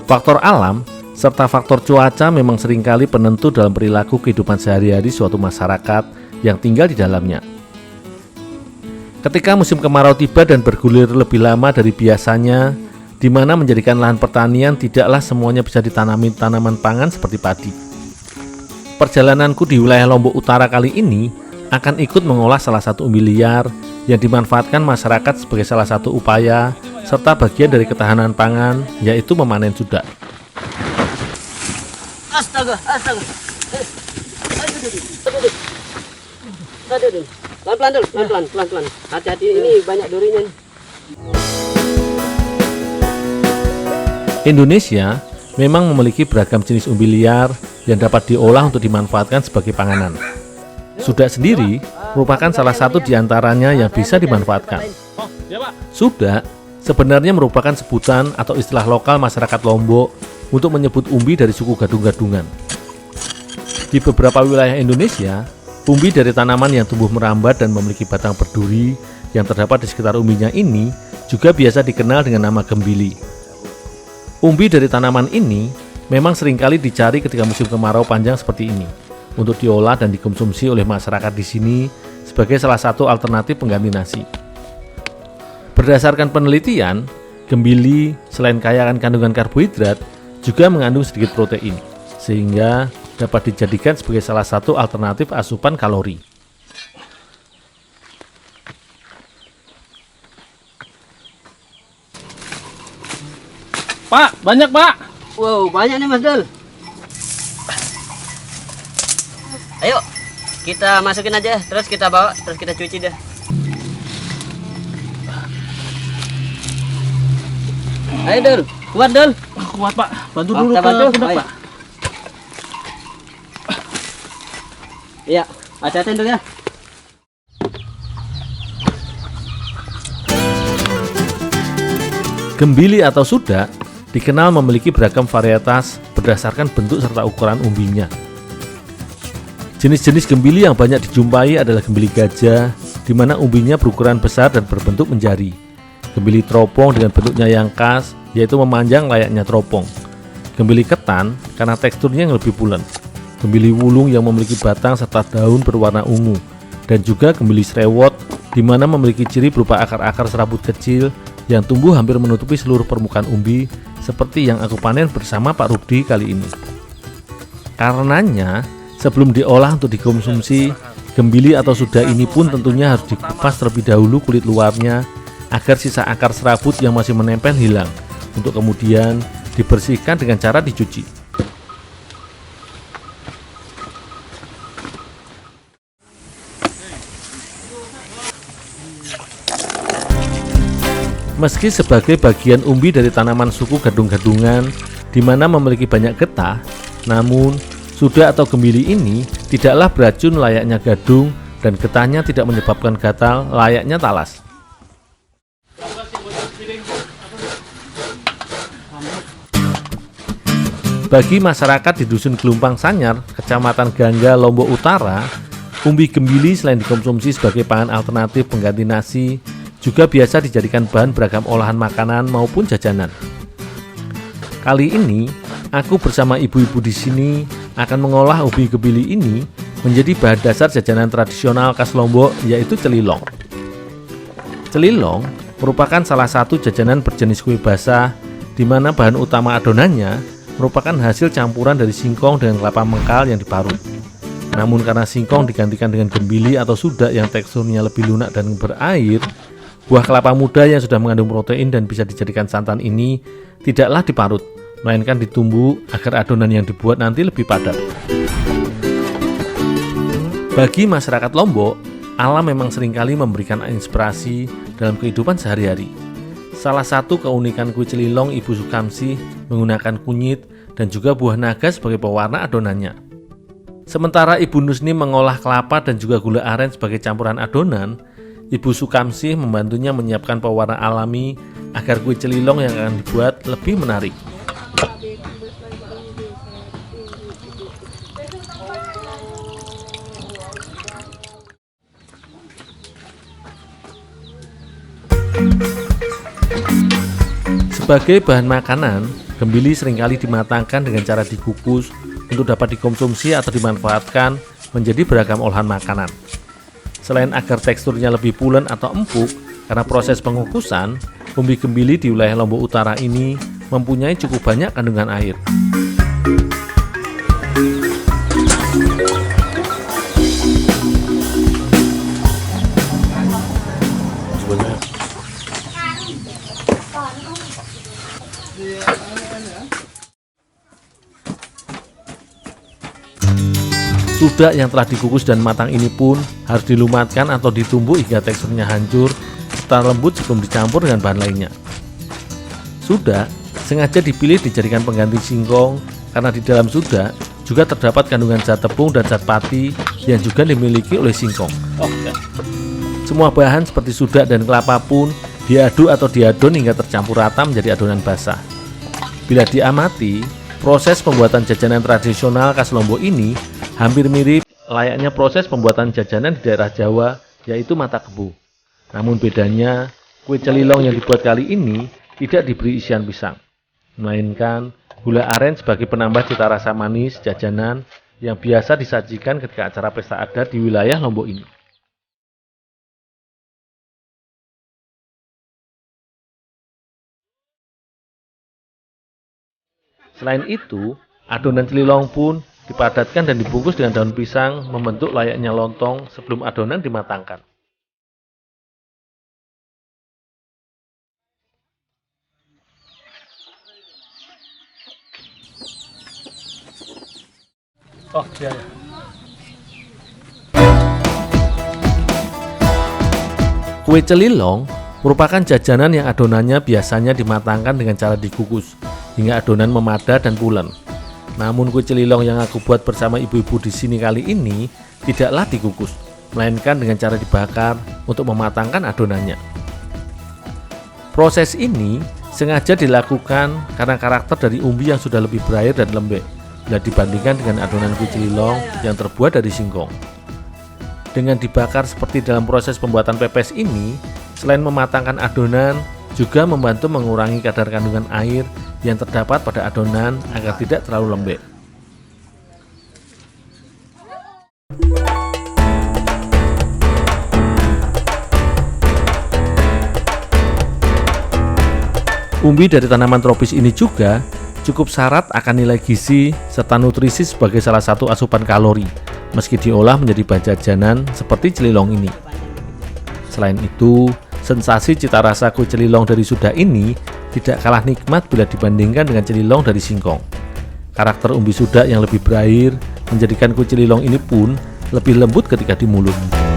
Faktor alam serta faktor cuaca memang seringkali penentu dalam perilaku kehidupan sehari-hari suatu masyarakat yang tinggal di dalamnya. Ketika musim kemarau tiba dan bergulir lebih lama dari biasanya, di mana menjadikan lahan pertanian tidaklah semuanya bisa ditanami tanaman pangan seperti padi. Perjalananku di wilayah Lombok Utara kali ini akan ikut mengolah salah satu umbi liar yang dimanfaatkan masyarakat sebagai salah satu upaya serta bagian dari ketahanan pangan, yaitu memanen sudak. Astaga. Aduh. Pelan-pelan. Hati-hati, ini banyak durinya. Indonesia memang memiliki beragam jenis umbi liar yang dapat diolah untuk dimanfaatkan sebagai panganan. Sudak sendiri merupakan salah satu di antaranya yang bisa dimanfaatkan. Sudak sebenarnya merupakan sebutan atau istilah lokal masyarakat Lombok untuk menyebut umbi dari suku gadung-gadungan. Di beberapa wilayah Indonesia, umbi dari tanaman yang tumbuh merambat dan memiliki batang berduri yang terdapat di sekitar umbinya ini juga biasa dikenal dengan nama gembili. Umbi dari tanaman ini memang seringkali dicari ketika musim kemarau panjang seperti ini untuk diolah dan dikonsumsi oleh masyarakat di sini sebagai salah satu alternatif pengganti nasi. Berdasarkan penelitian, gembili selain kaya akan kandungan karbohidrat juga mengandung sedikit protein, sehingga dapat dijadikan sebagai salah satu alternatif asupan kalori. Pak, banyak Pak. Wow, banyak nih Mas Dul. Ayo, kita masukin aja, terus kita bawa, terus kita cuci deh. Ayo Dul, kuat Dul. Kuat Pak, bantu Oh, dulu kita ke bantu? pundak Ayo. Pak. Iya, hati-hati Dul ya. Gembili atau sudak dikenal memiliki beragam varietas berdasarkan bentuk serta ukuran umbinya. Jenis-jenis gembili yang banyak dijumpai adalah gembili gajah, di mana umbinya berukuran besar dan berbentuk menjari. Gembili teropong dengan bentuknya yang khas, yaitu memanjang layaknya teropong. Gembili ketan karena teksturnya yang lebih bulat. Gembili wulung yang memiliki batang serta daun berwarna ungu. Dan juga gembili srewot, di mana memiliki ciri berupa akar-akar serabut kecil yang tumbuh hampir menutupi seluruh permukaan umbi, seperti yang aku panen bersama Pak Rudi kali ini. Karenanya, sebelum diolah untuk dikonsumsi, gembili atau sudak ini pun tentunya harus dikupas terlebih dahulu kulit luarnya agar sisa akar serabut yang masih menempel hilang, untuk kemudian dibersihkan dengan cara dicuci. Meski sebagai bagian umbi dari tanaman suku gadung-gadungan di mana memiliki banyak getah, namun sudak atau gembili ini tidaklah beracun layaknya gadung dan getahnya tidak menyebabkan gatal layaknya talas. Bagi masyarakat di Dusun Gelumpang Sanyar, Kecamatan Gangga, Lombok Utara, umbi gembili selain dikonsumsi sebagai pangan alternatif pengganti nasi, juga biasa dijadikan bahan beragam olahan makanan maupun jajanan. Kali ini, aku bersama ibu-ibu di sini akan mengolah umbi gembili ini menjadi bahan dasar jajanan tradisional khas Lombok, yaitu celilong. Celilong merupakan salah satu jajanan berjenis kue basah, di mana bahan utama adonannya merupakan hasil campuran dari singkong dengan kelapa mengkal yang diparut. Namun karena singkong digantikan dengan gembili atau sudak yang teksturnya lebih lunak dan berair, buah kelapa muda yang sudah mengandung protein dan bisa dijadikan santan ini tidaklah diparut, melainkan ditumbuk agar adonan yang dibuat nanti lebih padat. Bagi masyarakat Lombok, alam memang seringkali memberikan inspirasi dalam kehidupan sehari-hari. Salah satu keunikan kue celilong Ibu Sukamsih menggunakan kunyit dan juga buah naga sebagai pewarna adonannya. Sementara Ibu Nusni mengolah kelapa dan juga gula aren sebagai campuran adonan, Ibu Sukamsih membantunya menyiapkan pewarna alami agar kue celilong yang akan dibuat lebih menarik. Sebagai bahan makanan, Gembili seringkali dimatangkan dengan cara dikukus untuk dapat dikonsumsi atau dimanfaatkan menjadi beragam olahan makanan. Selain agar teksturnya lebih pulen atau empuk, karena proses pengukusan, umbi gembili di wilayah Lombok Utara ini mempunyai cukup banyak kandungan air. Sudak yang telah dikukus dan matang ini pun harus dilumatkan atau ditumbuk hingga teksturnya hancur serta lembut sebelum dicampur dengan bahan lainnya. Sudak sengaja dipilih dijadikan pengganti singkong karena di dalam sudak juga terdapat kandungan zat tepung dan zat pati yang juga dimiliki oleh singkong. Semua bahan seperti sudak dan kelapa pun diaduk atau diadon hingga tercampur rata menjadi adonan basah. Bila diamati, proses pembuatan jajanan tradisional khas Lombok ini hampir mirip layaknya proses pembuatan jajanan di daerah Jawa, yaitu mata kebo. Namun bedanya, kue celilong yang dibuat kali ini tidak diberi isian pisang, melainkan gula aren sebagai penambah cita rasa manis jajanan yang biasa disajikan ketika acara pesta adat di wilayah Lombok ini. Selain itu, adonan celilong pun dipadatkan dan dibungkus dengan daun pisang membentuk layaknya lontong sebelum adonan dimatangkan. Kue celilong merupakan jajanan yang adonannya biasanya dimatangkan dengan cara dikukus hingga adonan memadat dan pulen. Namun kue celilong yang aku buat bersama ibu-ibu di sini kali ini tidaklah dikukus, melainkan dengan cara dibakar untuk mematangkan adonannya. Proses ini sengaja dilakukan karena karakter dari umbi yang sudah lebih berair dan lembek bila dibandingkan dengan adonan kue celilong yang terbuat dari singkong. Dengan dibakar seperti dalam proses pembuatan pepes ini, selain mematangkan adonan, juga membantu mengurangi kadar kandungan air yang terdapat pada adonan agar tidak terlalu lembek. Umbi dari tanaman tropis ini juga cukup syarat akan nilai gizi serta nutrisi sebagai salah satu asupan kalori, meski diolah menjadi bahan jajanan seperti celilong ini. Selain itu, sensasi cita rasa kue celilong dari sudak ini tidak kalah nikmat bila dibandingkan dengan celilong dari singkong. Karakter umbi sudak yang lebih berair menjadikan kue celilong ini pun lebih lembut ketika di mulut.